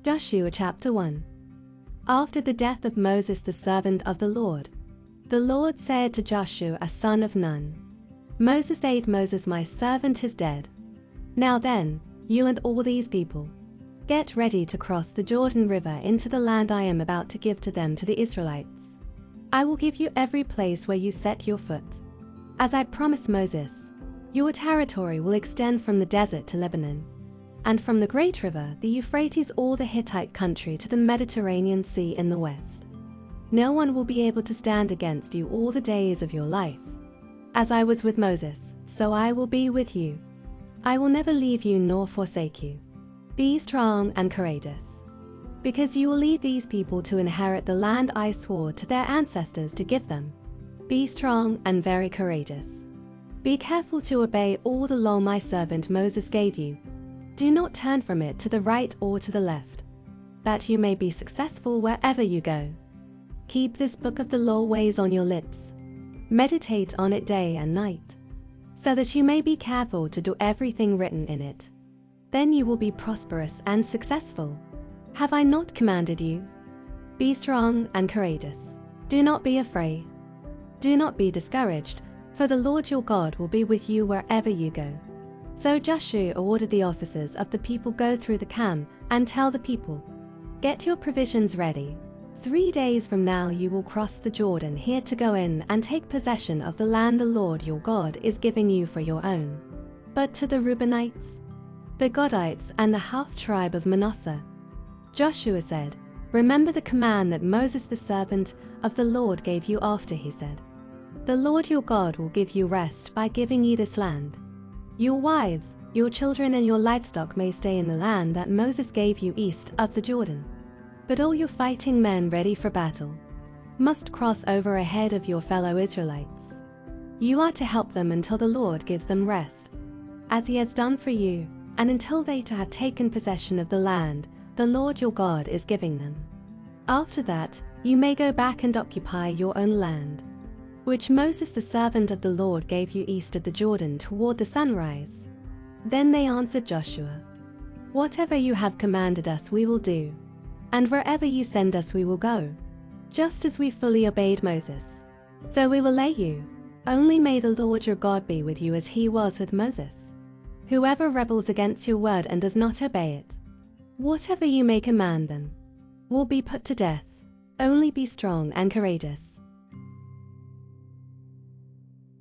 Joshua chapter 1. After the death of Moses the servant of the Lord said to Joshua son of Nun, Moses said, Moses my servant is dead. Now then, you and all these people, get ready to cross the Jordan River into the land I am about to give to them, to the Israelites. I will give you every place where you set your foot. As I promised Moses, your territory will extend from the desert to Lebanon, and from the great river, the Euphrates, all the Hittite country to the Mediterranean Sea in the west. No one will be able to stand against you all the days of your life. As I was with Moses, so I will be with you. I will never leave you nor forsake you. Be strong and courageous, because you will lead these people to inherit the land I swore to their ancestors to give them. Be strong and very courageous. Be careful to obey all the law my servant Moses gave you. Do not turn from it to the right or to the left, that you may be successful wherever you go. Keep this book of the law always on your lips. Meditate on it day and night, so that you may be careful to do everything written in it. Then you will be prosperous and successful. Have I not commanded you? Be strong and courageous. Do not be afraid. Do not be discouraged, for the Lord your God will be with you wherever you go. So Joshua ordered the officers of the people, go through the camp and tell the people, get your provisions ready. 3 days from now you will cross the Jordan here to go in and take possession of the land the Lord your God is giving you for your own. But to the Reubenites, the Gadites, and the half-tribe of Manasseh, Joshua said, remember the command that Moses the servant of the Lord gave you after he said, the Lord your God will give you rest by giving you this land. Your wives, your children, and your livestock may stay in the land that Moses gave you east of the Jordan. But all your fighting men ready for battle must cross over ahead of your fellow Israelites. You are to help them until the Lord gives them rest, as he has done for you, and until they have taken possession of the land the Lord your God is giving them. After that, you may go back and occupy your own land, which Moses the servant of the Lord gave you east of the Jordan toward the sunrise. Then they answered Joshua, whatever you have commanded us we will do, and wherever you send us we will go, just as we fully obeyed Moses. So we will lay you. Only may the Lord your God be with you as he was with Moses. Whoever rebels against your word and does not obey it, whatever you may command them, will be put to death. Only be strong and courageous.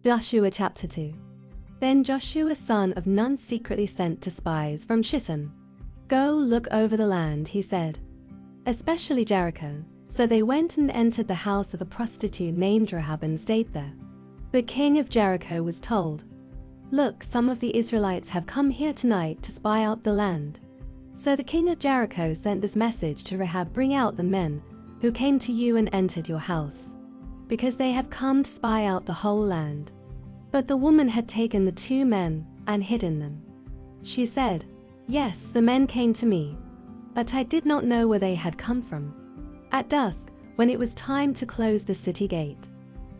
Joshua chapter 2. Then Joshua son of Nun secretly sent to spies from Shittim. Go look over the land, he said, especially Jericho. So they went and entered the house of a prostitute named Rahab and stayed there. The king of Jericho was told, look, some of the Israelites have come here tonight to spy out the land. So the king of Jericho sent this message to Rahab, bring out the men who came to you and entered your house, because they have come to spy out the whole land. But the woman had taken the 2 men and hidden them. She said, yes, the men came to me, but I did not know where they had come from. At dusk, when it was time to close the city gate,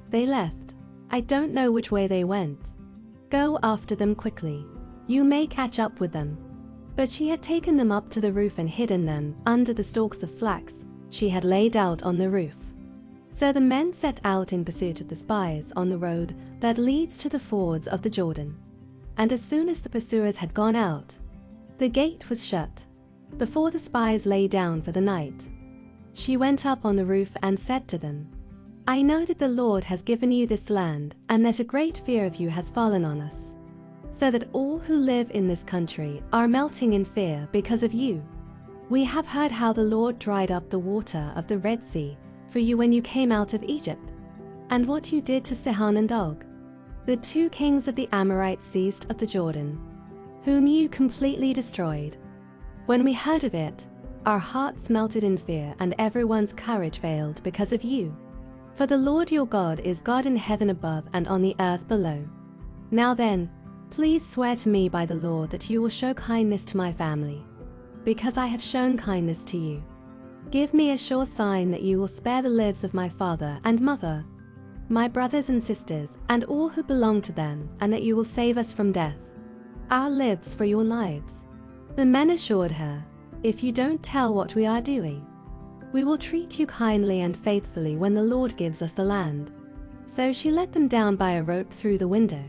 they left. I don't know which way they went. Go after them quickly. You may catch up with them. But she had taken them up to the roof and hidden them under the stalks of flax she had laid out on the roof. So the men set out in pursuit of the spies on the road that leads to the fords of the Jordan. And as soon as the pursuers had gone out, the gate was shut. Before the spies lay down for the night, she went up on the roof and said to them, I know that the Lord has given you this land, and that a great fear of you has fallen on us, so that all who live in this country are melting in fear because of you. We have heard how the Lord dried up the water of the Red Sea for you when you came out of Egypt, and what you did to Sihon and Og, the 2 kings of the Amorites east of the Jordan, whom you completely destroyed. When we heard of it, our hearts melted in fear, and everyone's courage failed because of you. For the Lord your God is God in heaven above and on the earth below. Now then, please swear to me by the Lord that you will show kindness to my family, because I have shown kindness to you. Give me a sure sign that you will spare the lives of my father and mother, my brothers and sisters, and all who belong to them, and that you will save us from death. Our lives for your lives. The men assured her, If you don't tell what we are doing, we will treat you kindly and faithfully when the Lord gives us the land." So she let them down by a rope through the window,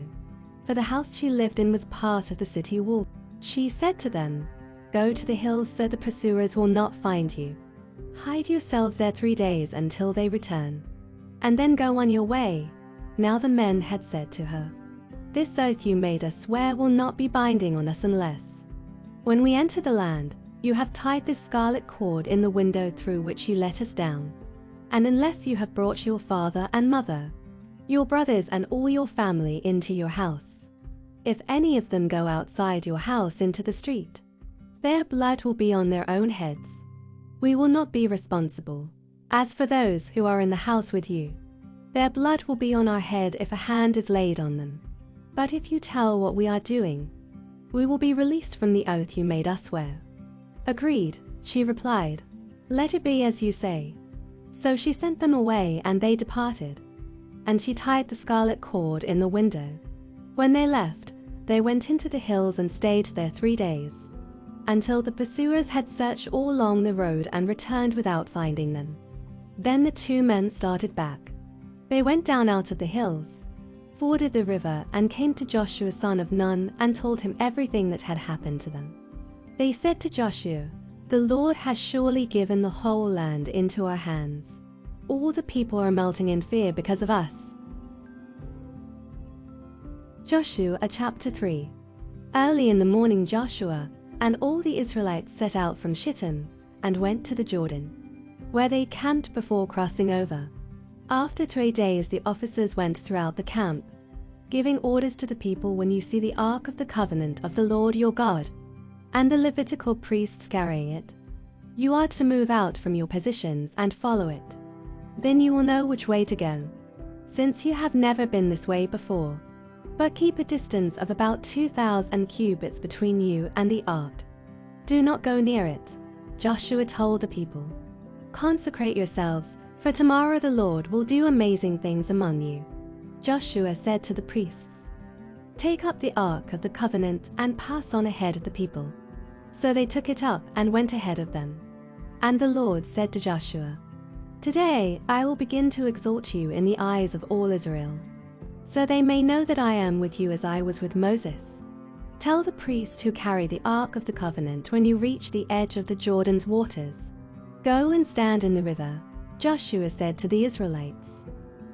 for the house she lived in was part of the city wall. She said to them, "Go to the hills so the pursuers will not find you. Hide yourselves there 3 days until they return, and then go on your way." Now the men had said to her, "This oath you made us swear will not be binding on us unless, when we enter the land, you have tied this scarlet cord in the window through which you let us down, and unless you have brought your father and mother, your brothers and all your family into your house. If any of them go outside your house into the street, their blood will be on their own heads. We will not be responsible. As for those who are in the house with you, their blood will be on our head if a hand is laid on them. But if you tell what we are doing, we will be released from the oath you made us swear." "Agreed," she replied. "Let it be as you say." So she sent them away and they departed, and she tied the scarlet cord in the window. When they left, they went into the hills and stayed there 3 days, until the pursuers had searched all along the road and returned without finding them. Then the 2 men started back. They went down out of the hills, forded the river, and came to Joshua son of Nun and told him everything that had happened to them. They said to Joshua, "The Lord has surely given the whole land into our hands. All the people are melting in fear because of us." Joshua chapter 3. Early in the morning Joshua and all the Israelites set out from Shittim and went to the Jordan, where they camped before crossing over. After 3 days the officers went throughout the camp, giving orders to the people, "When you see the Ark of the Covenant of the Lord your God, and the Levitical priests carrying it, you are to move out from your positions and follow it. Then you will know which way to go, since you have never been this way before. But keep a distance of about 2,000 cubits between you and the ark. Do not go near it." Joshua told the people, "Consecrate yourselves, for tomorrow the Lord will do amazing things among you." Joshua said to the priests, "Take up the Ark of the Covenant and pass on ahead of the people." So they took it up and went ahead of them. And the Lord said to Joshua, "Today I will begin to exalt you in the eyes of all Israel, so they may know that I am with you as I was with Moses. Tell the priests who carry the Ark of the Covenant, when you reach the edge of the Jordan's waters, go and stand in the river." Joshua said to the Israelites,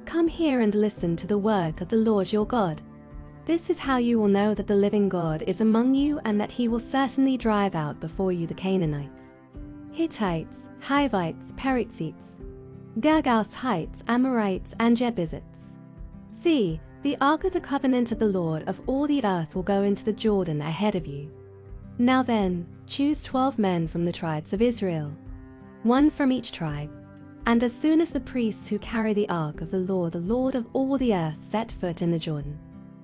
"Come here and listen to the word of the Lord your God. This is how you will know that the living God is among you, and that he will certainly drive out before you the Canaanites, Hittites, Hivites, Perizzites, Girgashites, Amorites, and Jebusites. See, the Ark of the Covenant of the Lord of all the earth will go into the Jordan ahead of you. Now then, choose 12 men from the tribes of Israel, 1 from each tribe. And as soon as the priests who carry the Ark of the Lord of all the earth, set foot in the Jordan,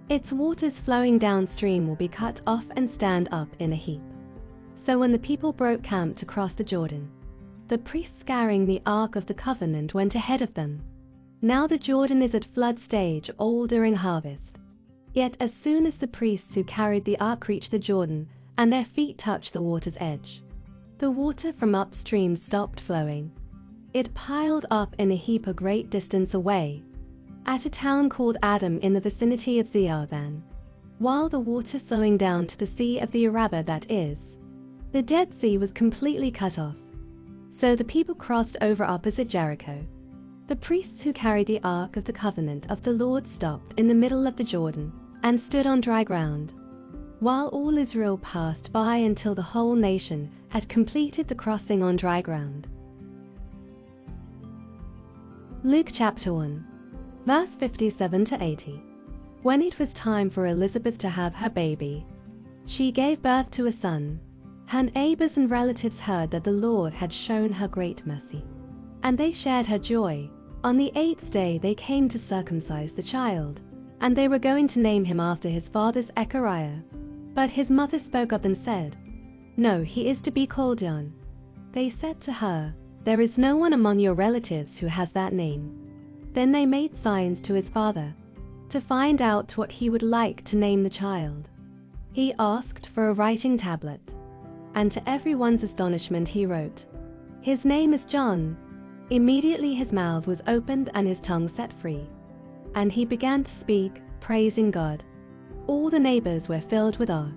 its waters flowing downstream will be cut off and stand up in a heap." So when the people broke camp to cross the Jordan, the priests carrying the Ark of the Covenant went ahead of them. Now the Jordan is at flood stage all during harvest. Yet as soon as the priests who carried the Ark reached the Jordan and their feet touched the water's edge, the water from upstream stopped flowing. It piled up in a heap a great distance away, at a town called Adam in the vicinity of Zearvan, while the water flowing down to the Sea of the Arabah, that is, the Dead Sea, was completely cut off. So the people crossed over opposite Jericho. The priests who carried the Ark of the Covenant of the Lord stopped in the middle of the Jordan and stood on dry ground, while all Israel passed by until the whole nation had completed the crossing on dry ground. Luke chapter 1, verse 57 to 80. When it was time for Elizabeth to have her baby, she gave birth to a son. Her neighbors and relatives heard that the Lord had shown her great mercy, and they shared her joy. On the 8th day they came to circumcise the child, and they were going to name him after his father's Zechariah. But his mother spoke up and said, "No, he is to be called John." They said to her, "There is no one among your relatives who has that name." Then they made signs to his father to find out what he would like to name the child. He asked for a writing tablet, And to everyone's astonishment he wrote, "His name is John." Immediately his mouth was opened and his tongue set free. And he began to speak, praising God. All the neighbors were filled with awe.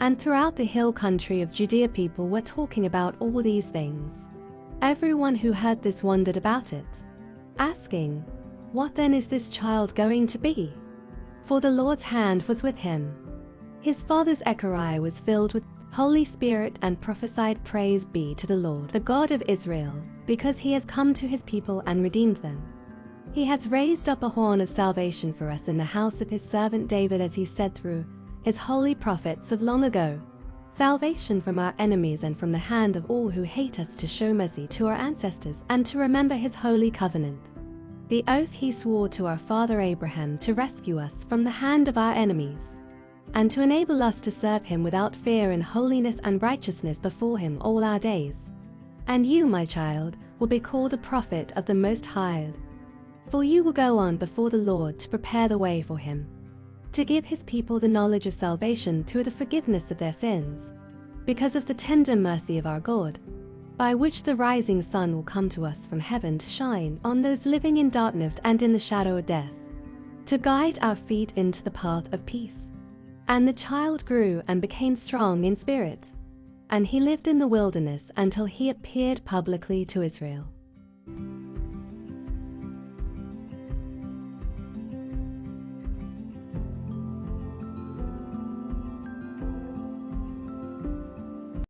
And throughout the hill country of Judea people were talking about all these things. Everyone who heard this wondered about it, asking, "What then is this child going to be?" For the Lord's hand was with him. His father Zechariah was filled with Holy Spirit and prophesied, "Praise be to the Lord, the God of Israel, because he has come to his people and redeemed them. He has raised up a horn of salvation for us in the house of his servant David, as he said through his holy prophets of long ago, salvation from our enemies and from the hand of all who hate us, to show mercy to our ancestors and to remember his holy covenant, the oath he swore to our father Abraham, to rescue us from the hand of our enemies, and to enable us to serve him without fear in holiness and righteousness before him all our days. And you, my child, will be called a prophet of the Most High, for you will go on before the Lord to prepare the way for him, to give his people the knowledge of salvation through the forgiveness of their sins, because of the tender mercy of our God, by which the rising sun will come to us from heaven to shine on those living in darkness and in the shadow of death, to guide our feet into the path of peace." And the child grew and became strong in spirit, and he lived in the wilderness until he appeared publicly to Israel.